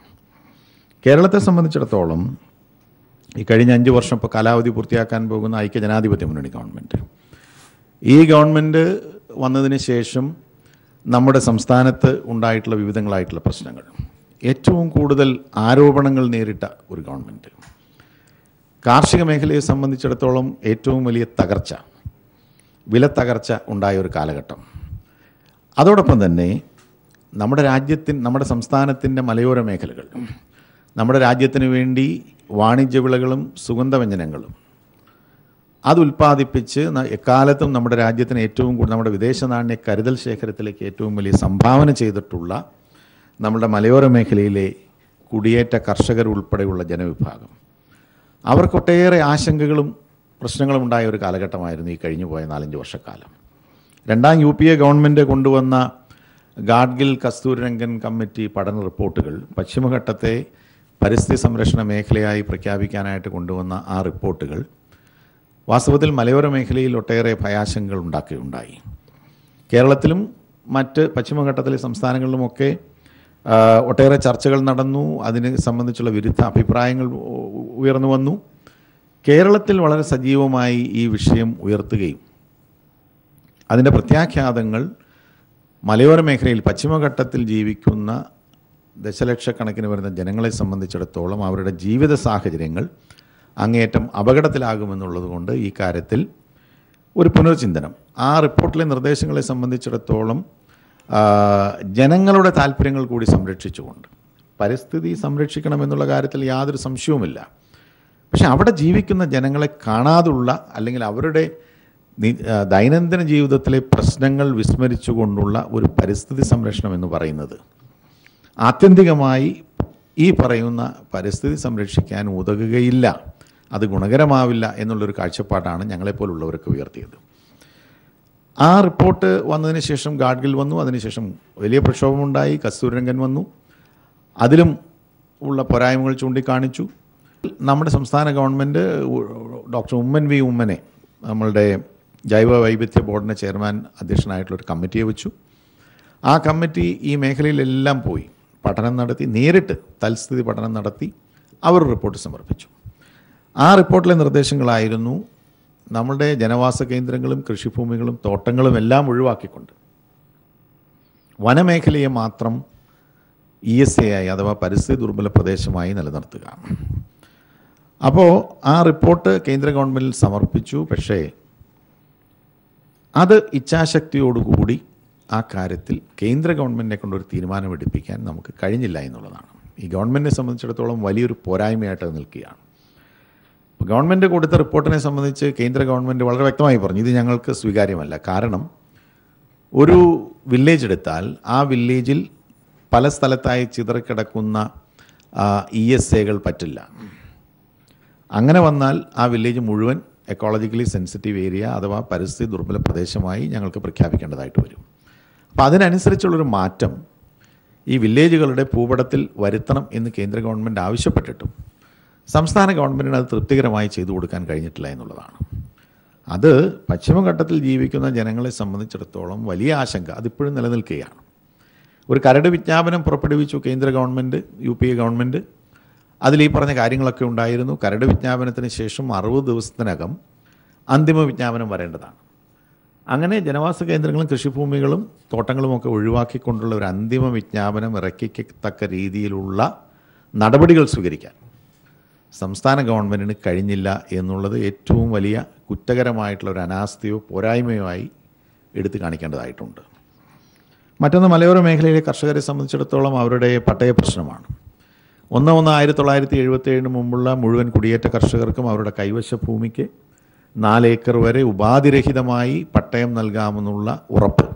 കേരളത്തെ സംബന്ധിച്ചിടത്തോളം ഈ കഴിഞ്ഞ 5 വർഷം ഇപ്പോൾ കാലാവധി പൂർത്തിയാക്കാൻ പോകുന്ന ഐക്യജനാധിപത്യ മുന്നണി ഗവൺമെൻറ്, ഈ ഗവൺമെൻറ് വന്നതിന് ശേഷം നമ്മുടെ സംസ്ഥാനത്ത് ഉണ്ടായിട്ടുള്ള വിവിധങ്ങളായിട്ടുള്ള പ്രശ്നങ്ങൾ, ഏറ്റവും കൂടുതൽ ആരോപണങ്ങൾ നേരിട്ട ഒരു ഗവൺമെൻറ്, കാർഷിക മേഖലയെ സംബന്ധിച്ചിടത്തോളം ഏറ്റവും വലിയ തകർച്ച, വിലത്തകർച്ച ഉണ്ടായ ഒരു കാലഘട്ടം. അതോടൊപ്പം തന്നെ നമ്മുടെ സംസ്ഥാനത്തിൻ്റെ മലയോര മേഖലകൾ, നമ്മുടെ രാജ്യത്തിന് വേണ്ടി വാണിജ്യവിളകളും സുഗന്ധവ്യഞ്ജനങ്ങളും അത് ഉൽപ്പാദിപ്പിച്ച് എക്കാലത്തും നമ്മുടെ രാജ്യത്തിന് ഏറ്റവും കൂടുതൽ നമ്മുടെ വിദേശ നാണ്യ കരുതൽ ശേഖരത്തിലേക്ക് ഏറ്റവും വലിയ സംഭാവന ചെയ്തിട്ടുള്ള നമ്മുടെ മലയോര മേഖലയിലെ കുടിയേറ്റ കർഷകർ ഉൾപ്പെടെയുള്ള ജനവിഭാഗം, അവർക്കൊട്ടേറെ ആശങ്കകളും പ്രശ്നങ്ങളും ഉണ്ടായ ഒരു കാലഘട്ടമായിരുന്നു ഈ കഴിഞ്ഞു പോയ 4-5 വർഷക്കാലം. 2ാം UPA ഗവൺമെൻറ് കൊണ്ടുവന്ന ഗാഡ്ഗിൽ കസ്തൂരിരംഗൻ കമ്മിറ്റി പഠന റിപ്പോർട്ടുകൾ പശ്ചിമഘട്ടത്തെ പരിസ്ഥിതി സംരക്ഷണ മേഖലയായി പ്രഖ്യാപിക്കാനായിട്ട് കൊണ്ടുവന്ന ആ റിപ്പോർട്ടുകൾ വാസ്തവത്തിൽ മലയോര മേഖലയിൽ ഒട്ടേറെ ഭയാശങ്കകൾ ഉണ്ടാക്കുകയുണ്ടായി. കേരളത്തിലും മറ്റ് പശ്ചിമഘട്ടത്തിലെ സംസ്ഥാനങ്ങളിലുമൊക്കെ ഒട്ടേറെ ചർച്ചകൾ നടന്നു. അതിനെ സംബന്ധിച്ചുള്ള വിരുദ്ധ അഭിപ്രായങ്ങൾ ഉയർന്നു വന്നു. കേരളത്തിൽ വളരെ സജീവമായി ഈ വിഷയം ഉയർത്തുകയും അതിൻ്റെ പ്രത്യാഘാതങ്ങൾ മലയോര മേഖലയിൽ പശ്ചിമഘട്ടത്തിൽ ജീവിക്കുന്ന ദശലക്ഷക്കണക്കിന് വരുന്ന ജനങ്ങളെ സംബന്ധിച്ചിടത്തോളം അവരുടെ ജീവിത സാഹചര്യങ്ങൾ അങ്ങേയറ്റം അപകടത്തിലാകുമെന്നുള്ളത് കൊണ്ട് ഈ കാര്യത്തിൽ ഒരു പുനർചിന്തനം, ആ റിപ്പോർട്ടിലെ നിർദ്ദേശങ്ങളെ സംബന്ധിച്ചിടത്തോളം ജനങ്ങളുടെ താല്പര്യങ്ങൾ കൂടി സംരക്ഷിച്ചുകൊണ്ട് പരിസ്ഥിതി സംരക്ഷിക്കണമെന്നുള്ള കാര്യത്തിൽ യാതൊരു സംശയവുമില്ല. പക്ഷെ അവിടെ ജീവിക്കുന്ന ജനങ്ങളെ കാണാതുള്ള അല്ലെങ്കിൽ അവരുടെ ദൈനംദിന ജീവിതത്തിലെ പ്രശ്നങ്ങൾ വിസ്മരിച്ചുകൊണ്ടുള്ള ഒരു പരിസ്ഥിതി സംരക്ഷണം എന്ന് പറയുന്നത് ആത്യന്തികമായി ഈ പറയുന്ന പരിസ്ഥിതി സംരക്ഷിക്കാൻ ഉതകുകയില്ല, അത് ഗുണകരമാവില്ല എന്നുള്ളൊരു കാഴ്ചപ്പാടാണ് ഞങ്ങളെപ്പോലുള്ളവർക്ക് ഉയർത്തിയത്. ആ റിപ്പോർട്ട് വന്നതിന് ശേഷം ഗാഡ്ഗിൽ വന്നു, അതിനുശേഷം വലിയ പ്രക്ഷോഭമുണ്ടായി, കസ്തൂരിരംഗൻ വന്നു, അതിലും ഉള്ള പോരായ്മകൾ ചൂണ്ടിക്കാണിച്ചു. നമ്മുടെ സംസ്ഥാന ഗവൺമെൻറ് ഡോക്ടർ ഉമ്മൻ വി ഉമ്മനെ നമ്മളുടെ ജൈവ വൈവിധ്യ ബോർഡിൻ്റെ ചെയർമാൻ അധ്യക്ഷനായിട്ടുള്ളൊരു കമ്മിറ്റിയെ വെച്ചു. ആ കമ്മിറ്റി ഈ മേഖലയിലെല്ലാം പോയി പഠനം നടത്തി, നേരിട്ട് തൽസ്ഥിതി പഠനം നടത്തി അവർ റിപ്പോർട്ട് സമർപ്പിച്ചു. ആ റിപ്പോർട്ടിലെ നിർദ്ദേശങ്ങളായിരുന്നു നമ്മളുടെ ജനവാസ കേന്ദ്രങ്ങളും കൃഷിഭൂമികളും തോട്ടങ്ങളും എല്ലാം ഒഴിവാക്കിക്കൊണ്ട് വനമേഖലയെ മാത്രം ESA ആയി അഥവാ പരിസ്ഥിതി ദുർബല പ്രദേശമായി നിലനിർത്തുക. അപ്പോൾ ആ റിപ്പോർട്ട് കേന്ദ്ര ഗവൺമെൻറ്റിൽ സമർപ്പിച്ചു. പക്ഷേ അത് ഇച്ഛാശക്തിയോടുകൂടി ആ കാര്യത്തിൽ കേന്ദ്ര ഗവൺമെൻറ്റിനെ കൊണ്ടൊരു തീരുമാനമെടുപ്പിക്കാൻ നമുക്ക് കഴിഞ്ഞില്ല എന്നുള്ളതാണ് ഈ ഗവൺമെൻറ്റിനെ സംബന്ധിച്ചിടത്തോളം വലിയൊരു പോരായ്മയായിട്ട് അത് നിൽക്കുകയാണ്. ഗവൺമെൻറ് കൊടുത്ത റിപ്പോർട്ടിനെ സംബന്ധിച്ച് കേന്ദ്ര ഗവൺമെൻറ് വളരെ വ്യക്തമായി പറഞ്ഞു, ഇത് ഞങ്ങൾക്ക് സ്വീകാര്യമല്ല. കാരണം ഒരു വില്ലേജ് എടുത്താൽ ആ വില്ലേജിൽ പല സ്ഥലത്തായി ചിതറിക്കിടക്കുന്ന ESAകൾ പറ്റില്ല. അങ്ങനെ വന്നാൽ ആ വില്ലേജ് മുഴുവൻ എക്കോളജിക്കലി സെൻസിറ്റീവ് ഏരിയ അഥവാ പരിസ്ഥിതി ദുർബല പ്രദേശമായി ഞങ്ങൾക്ക് പ്രഖ്യാപിക്കേണ്ടതായിട്ട് വരും. അപ്പോൾ അതിനനുസരിച്ചുള്ളൊരു മാറ്റം ഈ വില്ലേജുകളുടെ ഭൂപടത്തിൽ വരുത്തണം എന്ന് കേന്ദ്ര ഗവൺമെൻറ് ആവശ്യപ്പെട്ടിട്ടും സംസ്ഥാന ഗവൺമെൻറ്റിന് അത് തൃപ്തികരമായി ചെയ്തു കൊടുക്കാൻ കഴിഞ്ഞിട്ടില്ല എന്നുള്ളതാണ്. അത് പശ്ചിമഘട്ടത്തിൽ ജീവിക്കുന്ന ജനങ്ങളെ സംബന്ധിച്ചിടത്തോളം വലിയ ആശങ്ക അതിപ്പോഴും നിലനിൽക്കുകയാണ്. ഒരു കരട് വിജ്ഞാപനം പുറപ്പെടുവിച്ചു കേന്ദ്ര ഗവൺമെൻറ്, UPA ഗവൺമെൻറ്. അതിൽ ഈ പറഞ്ഞ കാര്യങ്ങളൊക്കെ ഉണ്ടായിരുന്നു. കരട് വിജ്ഞാപനത്തിന് ശേഷം 60 ദിവസത്തിനകം അന്തിമ വിജ്ഞാപനം വരേണ്ടതാണ്. അങ്ങനെ ജനവാസ കേന്ദ്രങ്ങളും കൃഷിഭൂമികളും തോട്ടങ്ങളുമൊക്കെ ഒഴിവാക്കിക്കൊണ്ടുള്ള ഒരു അന്തിമ വിജ്ഞാപനം ഇറക്കിക്കത്തക്ക രീതിയിലുള്ള നടപടികൾ സ്വീകരിക്കാൻ സംസ്ഥാന ഗവൺമെൻറ്റിന് കഴിഞ്ഞില്ല എന്നുള്ളത് ഏറ്റവും വലിയ കുറ്റകരമായിട്ടുള്ള ഒരു അനാസ്ഥയോ പോരായ്മയോ ആയി എടുത്തു കാണിക്കേണ്ടതായിട്ടുണ്ട്. മറ്റൊന്ന് മലയോര മേഖലയിലെ കർഷകരെ സംബന്ധിച്ചിടത്തോളം അവരുടെ പട്ടയ പ്രശ്നമാണ്. 1/1/1977 മുമ്പുള്ള മുഴുവൻ കുടിയേറ്റ കർഷകർക്കും അവരുടെ കൈവശ ഭൂമിക്ക് 4 ഏക്കർ വരെ ഉപാധിരഹിതമായി പട്ടയം നൽകാമെന്നുള്ള ഉറപ്പ്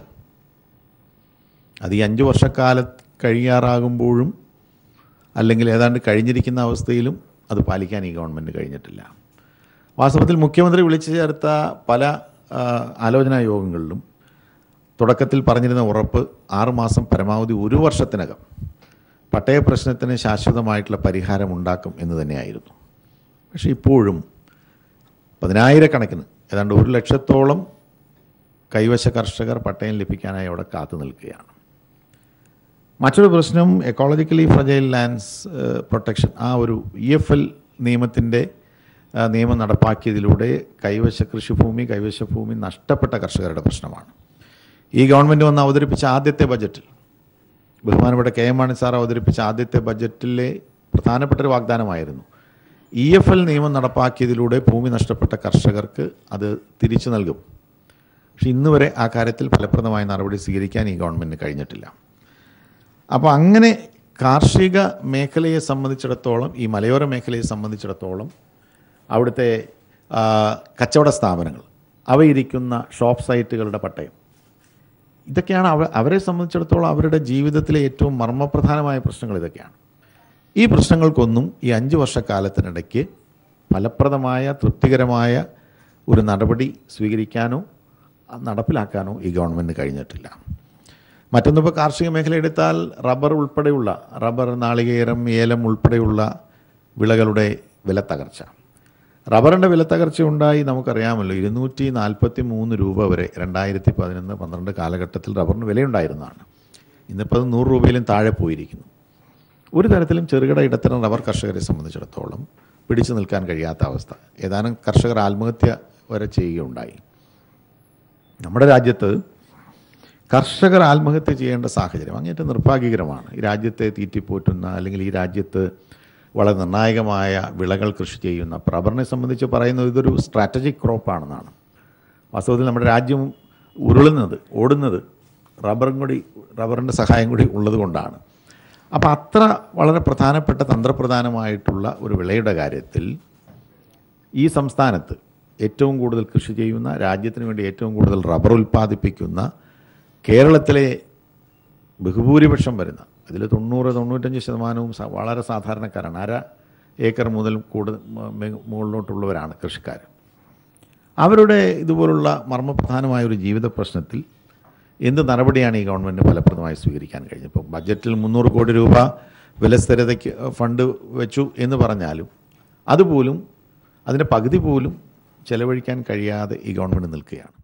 അത് ഈ 5 വർഷക്കാലം കഴിയാറാകുമ്പോഴും അല്ലെങ്കിൽ ഏതാണ്ട് കഴിഞ്ഞിരിക്കുന്ന അവസ്ഥയിലും അത് പാലിക്കാൻ ഈ ഗവൺമെൻറ് കഴിഞ്ഞിട്ടില്ല. വാസ്തവത്തിൽ മുഖ്യമന്ത്രി വിളിച്ചു ചേർത്ത പല ആലോചനാ യോഗങ്ങളിലും തുടക്കത്തിൽ പറഞ്ഞിരുന്ന ഉറപ്പ് 6 മാസം പരമാവധി 1 വർഷത്തിനകം പട്ടയ പ്രശ്നത്തിന് ശാശ്വതമായിട്ടുള്ള പരിഹാരം ഉണ്ടാക്കും എന്ന് തന്നെയായിരുന്നു. പക്ഷേ ഇപ്പോഴും 10,000-കണക്കിന് ഏതാണ്ട് 1 ലക്ഷത്തോളം കൈവശ കർഷകർ പട്ടയം ലഭിക്കാനായി അവിടെ കാത്തു നിൽക്കുകയാണ്. മറ്റൊരു പ്രശ്നം എക്കോളജിക്കലി ഫ്രജൈൽ ലാൻഡ്സ് പ്രൊട്ടക്ഷൻ, ആ ഒരു EFL നിയമത്തിൻ്റെ നിയമം നടപ്പാക്കിയതിലൂടെ കൈവശ ഭൂമി നഷ്ടപ്പെട്ട കർഷകരുടെ പ്രശ്നമാണ്. ഈ ഗവൺമെൻറ് വന്ന് അവതരിപ്പിച്ച ആദ്യത്തെ ബജറ്റിൽ, ബഹുമാനപ്പെട്ട KM മാണി സാർ അവതരിപ്പിച്ച ആദ്യത്തെ ബജറ്റിലെ പ്രധാനപ്പെട്ടൊരു വാഗ്ദാനമായിരുന്നു EFL നിയമം നടപ്പാക്കിയതിലൂടെ ഭൂമി നഷ്ടപ്പെട്ട കർഷകർക്ക് അത് തിരിച്ചു നൽകും. പക്ഷെ ഇന്ന് വരെ ആ കാര്യത്തിൽ ഫലപ്രദമായ നടപടി സ്വീകരിക്കാൻ ഈ ഗവൺമെൻറ്റിന് കഴിഞ്ഞിട്ടില്ല. അപ്പോൾ അങ്ങനെ കാർഷിക മേഖലയെ സംബന്ധിച്ചിടത്തോളം, ഈ മലയോര മേഖലയെ സംബന്ധിച്ചിടത്തോളം അവിടുത്തെ കച്ചവട സ്ഥാപനങ്ങൾ, അവയിരിക്കുന്ന ഷോപ്പ് സൈറ്റുകളുടെ പട്ടയം, ഇതൊക്കെയാണ് അവരെ സംബന്ധിച്ചിടത്തോളം അവരുടെ ജീവിതത്തിലെ ഏറ്റവും മർമ്മപ്രധാനമായ പ്രശ്നങ്ങൾ ഇതൊക്കെയാണ്. ഈ പ്രശ്നങ്ങൾക്കൊന്നും ഈ 5 വർഷക്കാലത്തിനിടയ്ക്ക് ഫലപ്രദമായ തൃപ്തികരമായ ഒരു നടപടി സ്വീകരിക്കാനോ നടപ്പിലാക്കാനോ ഈ ഗവൺമെൻറ് കഴിഞ്ഞിട്ടില്ല. മറ്റൊന്നിപ്പോൾ കാർഷിക മേഖല എടുത്താൽ റബ്ബർ, നാളികേരം, ഏലം ഉൾപ്പെടെയുള്ള വിളകളുടെ വിലത്തകർച്ച. റബ്ബറിൻ്റെ വിലത്തകർച്ച ഉണ്ടായി നമുക്കറിയാമല്ലോ. 243 രൂപ വരെ 2011-12 കാലഘട്ടത്തിൽ റബ്ബറിന് വിലയുണ്ടായിരുന്നതാണ്. ഇന്നിപ്പോൾ അത് 100 രൂപയിലും താഴെ പോയിരിക്കുന്നു. ഒരു തരത്തിലും ചെറുകിട ഇടത്തരം റബ്ബർ കർഷകരെ സംബന്ധിച്ചിടത്തോളം പിടിച്ചു നിൽക്കാൻ കഴിയാത്ത അവസ്ഥ. ഏതാനും കർഷകർ ആത്മഹത്യ വരെ ചെയ്യുകയുണ്ടായി. നമ്മുടെ രാജ്യത്ത് കർഷകർ ആത്മഹത്യ ചെയ്യേണ്ട സാഹചര്യം അങ്ങേറ്റം നിർഭാഗ്യകരമാണ്. ഈ രാജ്യത്തെ തീറ്റിപ്പോറ്റുന്ന, അല്ലെങ്കിൽ ഈ രാജ്യത്ത് വളരെ നിർണായകമായ വിളകൾ കൃഷി ചെയ്യുന്ന റബ്ബറിനെ സംബന്ധിച്ച് പറയുന്നത് ഇതൊരു സ്ട്രാറ്റജിക് ക്രോപ്പാണെന്നാണ്. വാസ്തവത്തിൽ നമ്മുടെ രാജ്യം ഓടുന്നത് റബ്ബറിൻ്റെ സഹായം കൂടി ഉള്ളത് കൊണ്ടാണ്. അപ്പോൾ അത്ര വളരെ പ്രധാനപ്പെട്ട തന്ത്രപ്രധാനമായിട്ടുള്ള ഒരു വിളയുടെ കാര്യത്തിൽ ഈ സംസ്ഥാനത്ത് ഏറ്റവും കൂടുതൽ കൃഷി ചെയ്യുന്ന, രാജ്യത്തിന് വേണ്ടി ഏറ്റവും കൂടുതൽ റബ്ബർ ഉൽപ്പാദിപ്പിക്കുന്ന കേരളത്തിലെ ബഹുഭൂരിപക്ഷം വരുന്ന, അതിൽ 90-95% വളരെ സാധാരണക്കാരാണ്. 1/2 ഏക്കർ മുതൽ മുകളിലോട്ടുള്ളവരാണ് കൃഷിക്കാർ. അവരുടെ ഇതുപോലുള്ള മർമ്മപ്രധാനമായ ഒരു ജീവിത പ്രശ്നത്തിൽ എന്ത് നടപടിയാണ് ഈ ഗവൺമെൻറ് ഫലപ്രദമായി സ്വീകരിക്കാൻ കഴിഞ്ഞത്? ഇപ്പോൾ ബജറ്റിൽ 300 കോടി രൂപ വിലസ്ഥിരതയ്ക്ക് ഫണ്ട് വെച്ചു എന്ന് പറഞ്ഞാലും അതുപോലും, അതിൻ്റെ പകുതി പോലും ചെലവഴിക്കാൻ കഴിയാതെ ഈ ഗവൺമെൻറ് നിൽക്കുകയാണ്.